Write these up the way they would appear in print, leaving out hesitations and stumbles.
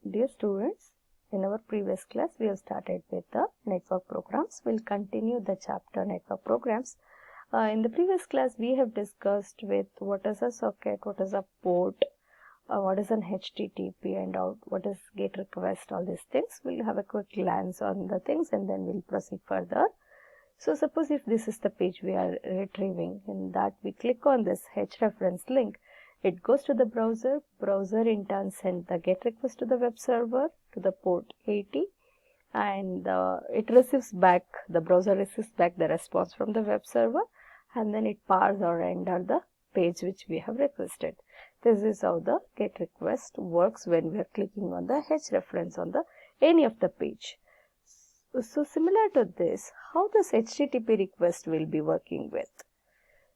Dear students, in our previous class we have started with the network programs. We'll continue the chapter network programs. In the previous class we have discussed with what is a socket, what is a port, what is an HTTP and what is GET request, all these things. We'll have a quick glance on the things and then we'll proceed further. So suppose if this is the page we are retrieving, in that we click on this H reference link, it goes to the browser. Browser in turn sends the GET request to the web server to the port 80 and it receives back, the browser receives back the response from the web server and then it parses or renders the page which we have requested. This is how the GET request works when we are clicking on the H reference on the any of the page. So similar to this, how this HTTP request will be working with?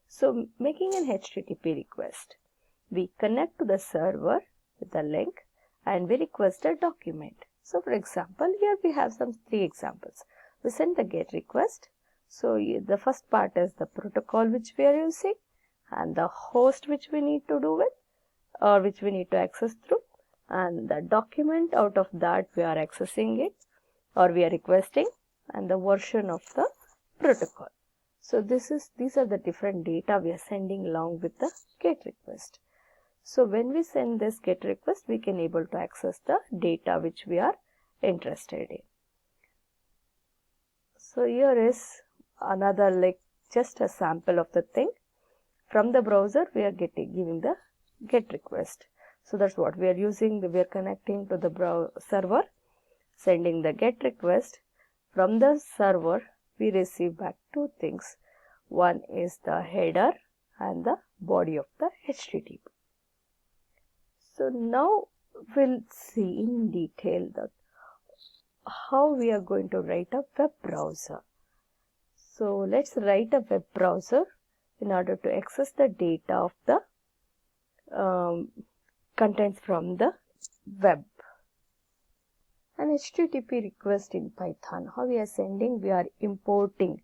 So making an HTTP request, we connect to the server with a link and we request a document. So for example, here we have some 3 examples. We send the GET request. So the first part is the protocol which we are using and the host which we need to do with or which we need to access through, and the document out of that we are accessing it or we are requesting, and the version of the protocol. So these are the different data we are sending along with the GET request. So when we send this GET request, we can able to access the data which we are interested in. So here is another just a sample of the thing. From the browser we are giving the GET request. So that's what we are using. We are connecting to the server, sending the GET request. From the server we receive back 2 things. One is the header and the body of the HTTP. So now we'll see in detail that how we are going to write a web browser. So let's write a web browser in order to access the data of the contents from the web. An HTTP request in Python, how we are sending, we are importing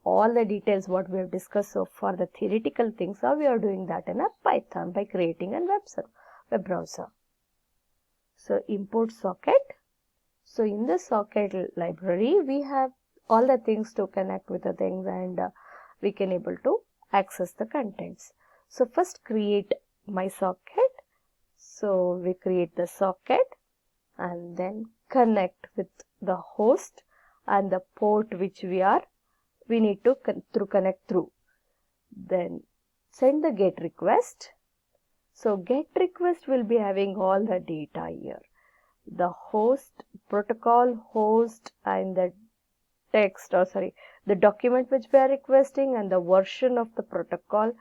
all the details what we have discussed so far, the theoretical things, how we are doing that in a Python by creating a web browser. So import socket. So in the socket library we have all the things to connect with the things and we can able to access the contents. So first create my socket. So we create the socket and then connect with the host and the port which we need to connect through. Then send the GET request. So GET request will be having all the data here. The host, protocol, host and the text the document which we are requesting and the version of the protocol.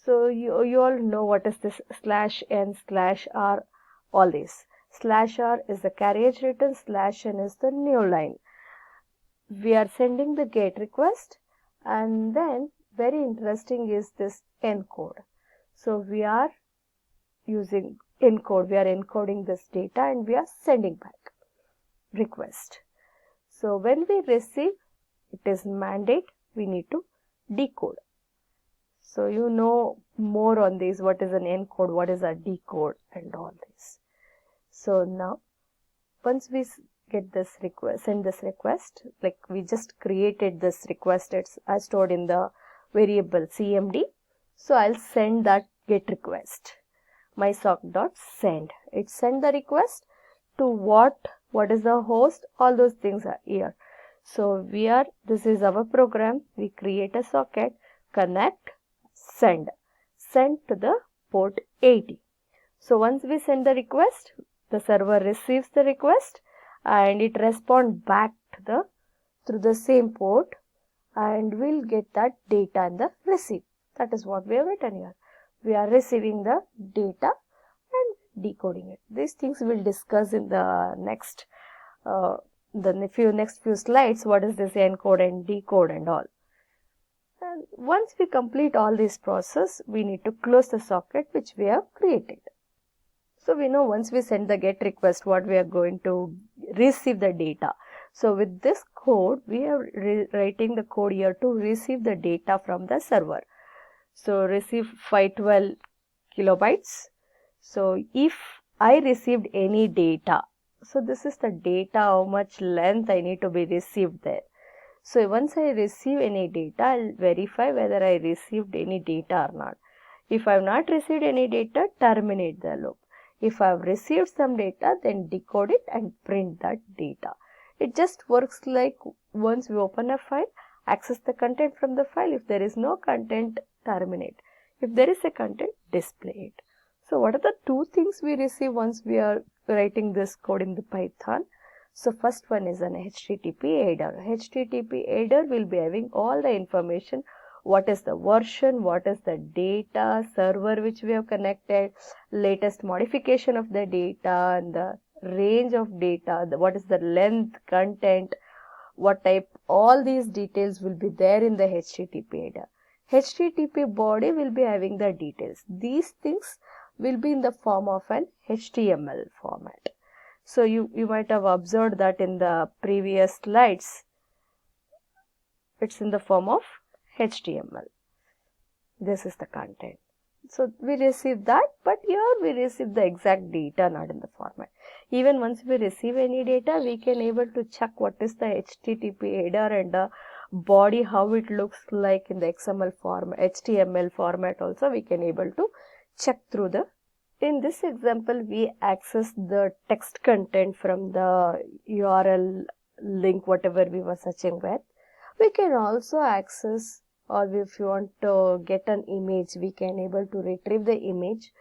So you all know what is this /n/r, all this. /r is the carriage return, /n is the new line. We are sending the GET request and then very interesting is this encode. So we are using encode, we are encoding this data and we are sending back request. So when we receive, it is mandate, we need to decode. So you know more on this, what is an encode, what is a decode and all this. So now once we get this request, send this request, like we just created this request, it's stored in the variable cmd. So I'll send that GET request, my sock.send. It send the request to what is the host, all those things are here. So this is our program, we create a socket, connect, send to the port 80. So once we send the request, the server receives the request and it responds back to through the same port and we'll get that data in the receipt. That is what we have written here. We are receiving the data and decoding it. These things we'll discuss in the next few slides. What is this encode and decode and all. And once we complete all this process, we need to close the socket which we have created. So we know once we send the GET request, what we are going to receive the data. So with this code, we are writing the code here to receive the data from the server. So receive 512 kilobytes. So if I received any data. So this is the data, how much length I need to be received there. So once I receive any data, I'll verify whether I received any data or not. If I have not received any data, terminate the loop. If I have received some data, then decode it and print that data. It just works like once we open a file, access the content from the file. If there is no content, terminate. If there is a content, display it. So what are the two things we receive once we are writing this code in the Python? So first one is an HTTP header. HTTP header will be having all the information. What is the version, what is the data, server which we have connected, latest modification of the data, and the range of data, what is the length, content, what type, all these details will be there in the HTTP header. HTTP body will be having the details. These things will be in the form of an HTML format. So you might have observed that in the previous slides, it's in the form of HTML. This is the content. So we receive that, but here we receive the exact data, not in the format. Even once we receive any data, we can able to check what is the HTTP header and the body, how it looks like in the XML format, HTML format also we can able to check through the. In this example, we access the text content from the URL link, whatever we were searching with. We can also access, or if you want to get an image, we can able to retrieve the image.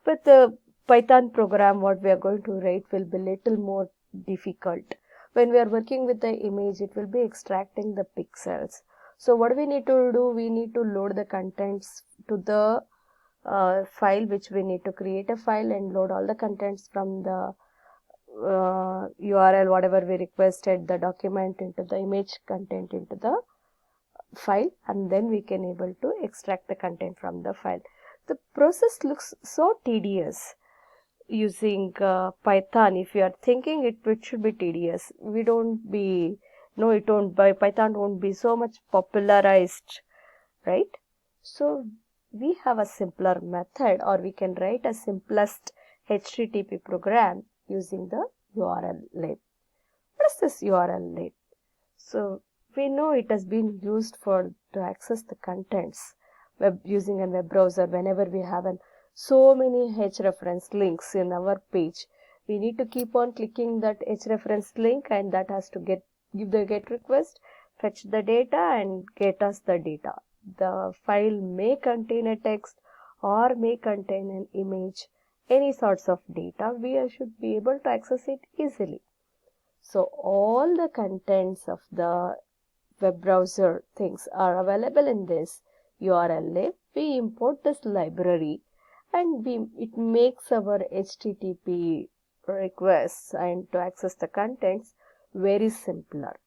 But the Python program, what we are going to write will be little more difficult. When we are working with the image, it will be extracting the pixels. So what we need to do, we need to load the contents to the file, which we need to create a file and load all the contents from the URL, whatever we requested, the document into the image content into the file, and then we can able to extract the content from the file. The process looks so tedious using Python. If you are thinking it should be tedious, Python won't be so much popularized, right? So we have a simpler method, or we can write a simplest HTTP program using the URL lib. What is this URL lib? So we know it has been used to access the contents using a web browser. Whenever we have so many hrefs links in our page, we need to keep on clicking that href link, and that has to give the GET request, fetch the data and get us the data. The file may contain a text or may contain an image, any sorts of data. We should be able to access it easily. So all the contents of the web browser things are available in this URL lib. We import this library and it makes our HTTP requests and to access the contents very simpler.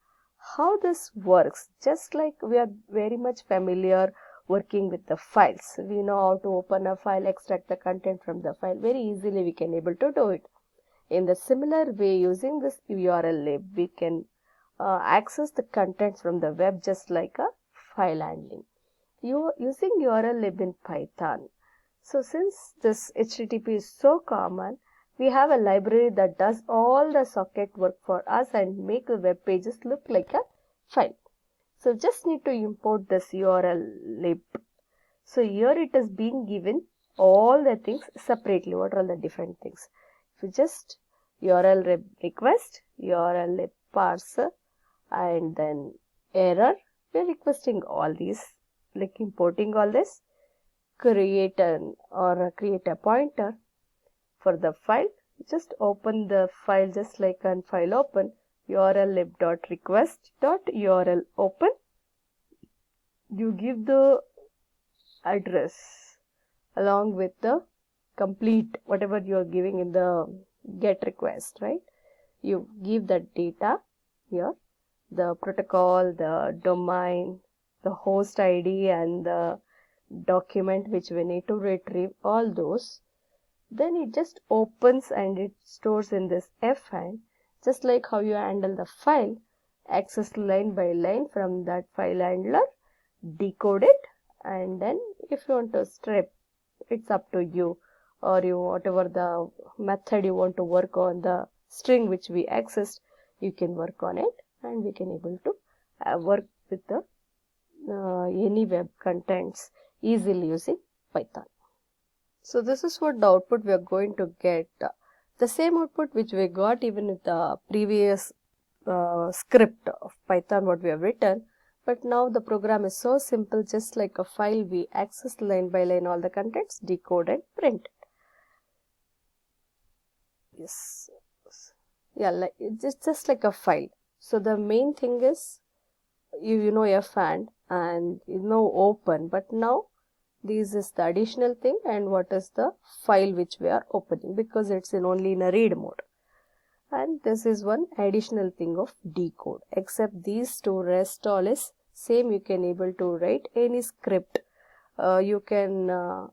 How this works, just like we are very much familiar working with the files. We know how to open a file, extract the content from the file. Very easily we can able to do it. In the similar way, using this URL lib, we can access the contents from the web just like a file handling. Using URL lib in Python. So since this HTTP is so common, we have a library that does all the socket work for us and make the web pages look like a file. So just need to import this URL lib. So here it is being given all the things separately. What are all the different things? If you just URL lib request, URL lib parser, and then error, we are requesting all these, like importing all this, create a pointer for the file. Just open the file just like an file open, URL lib.request.url open. You give the address along with the complete whatever you are giving in the GET request, right? You give the data here, the protocol, the domain, the host ID, and the document which we need to retrieve, all those. Then it just opens and it stores in this file, just like how you handle the file, access line by line from that file handler, decode it, and then if you want to strip, it's up to you, or whatever the method you want to work on, the string which we accessed, you can work on it, and we can able to work with the any web contents easily using Python. So this is what the output we are going to get. The same output which we got even with the previous script of Python what we have written, but now the program is so simple, just like a file, we access line by line all the contents, decode and print. Yes, yeah, like it's just like a file. So the main thing is you know f and you know open, but now this is the additional thing, and what is the file which we are opening, because it's only in a read mode. And this is one additional thing of decode, except these two rest all is same. You can able to write any script. You can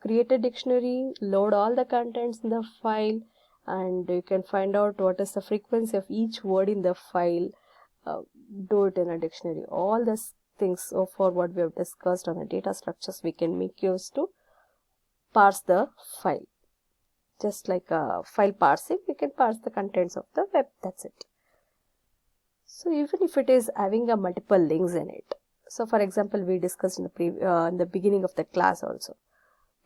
create a dictionary, load all the contents in the file, and you can find out what is the frequency of each word in the file. Do it in a dictionary. All these things, so for what we have discussed on the data structures, we can make use to parse the file. Just like a file parsing, we can parse the contents of the web. That's it. So even if it is having a multiple links in it, so for example, we discussed in the beginning of the class also,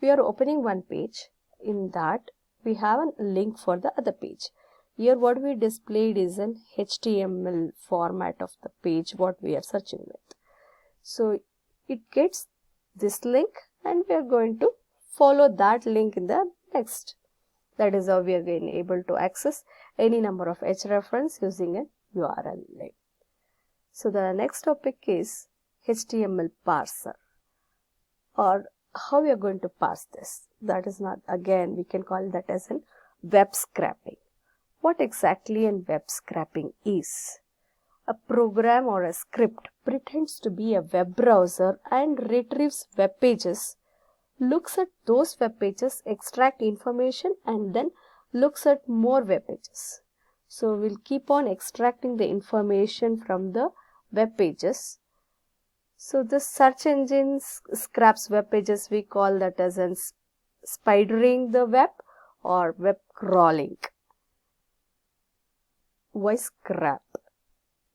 we are opening one page. In that we have a link for the other page. Here what we displayed is an HTML format of the page what we are searching with. So it gets this link, and we are going to follow that link in the next. That is how we are again able to access any number of hrefs using a URL link. So the next topic is HTML parser, or how we are going to parse this. That is not, again we can call that as a web scraping. What exactly in web scraping is? A program or a script pretends to be a web browser and retrieves web pages, looks at those web pages, extract information, and then looks at more web pages. So we'll keep on extracting the information from the web pages. So this search engine scraps web pages, we call that as in spidering the web or web crawling. Why scrap?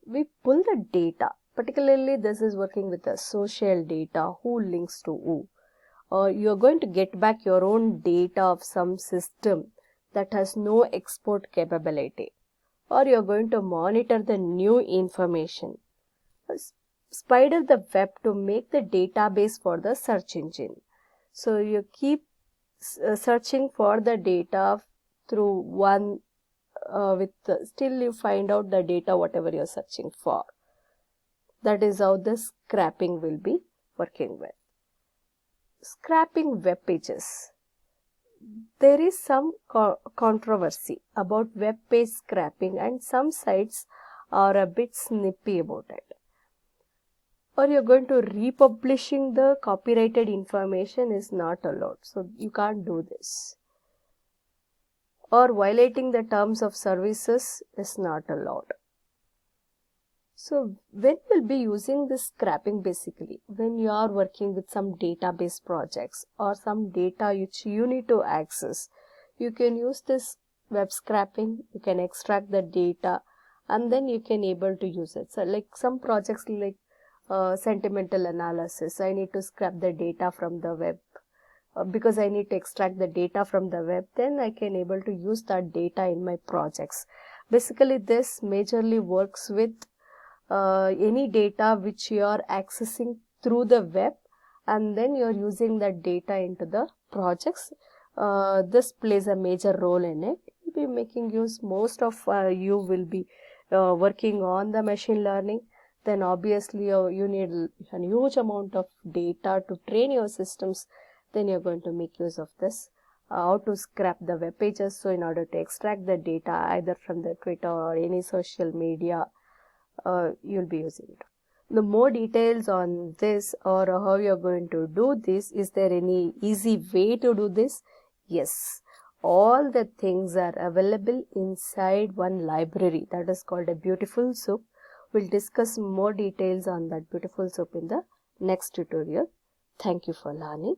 We pull the data, particularly this is working with the social data, who links to who. Or you are going to get back your own data of some system that has no export capability, or you are going to monitor the new information. Spider the web to make the database for the search engine. So you keep searching for the data through one still you find out the data whatever you are searching for. That is how the scraping will be working with. Scrapping web pages. There is some controversy about web page scrapping, and some sites are a bit snippy about it. Or you're going to republishing the copyrighted information is not allowed, so you can't do this. Or violating the terms of services is not allowed. So when we'll be using this scrapping, basically when you are working with some database projects or some data which you need to access, you can use this web scrapping. You can extract the data and then you can able to use it. So like some projects like sentimental analysis, I need to scrap the data from the web. Because I need to extract the data from the web, then I can able to use that data in my projects. Basically this majorly works with any data which you are accessing through the web, and then you are using that data into the projects. This plays a major role in it. You will be making use, most of you will be working on the machine learning. Then obviously you need a huge amount of data to train your systems. Then you're going to make use of this, how to scrap the web pages. So in order to extract the data either from the Twitter or any social media, you'll be using it. The more details on this or how you're going to do this, is there any easy way to do this? Yes, all the things are available inside one library that is called a Beautiful Soup. We'll discuss more details on that Beautiful Soup in the next tutorial. Thank you for learning.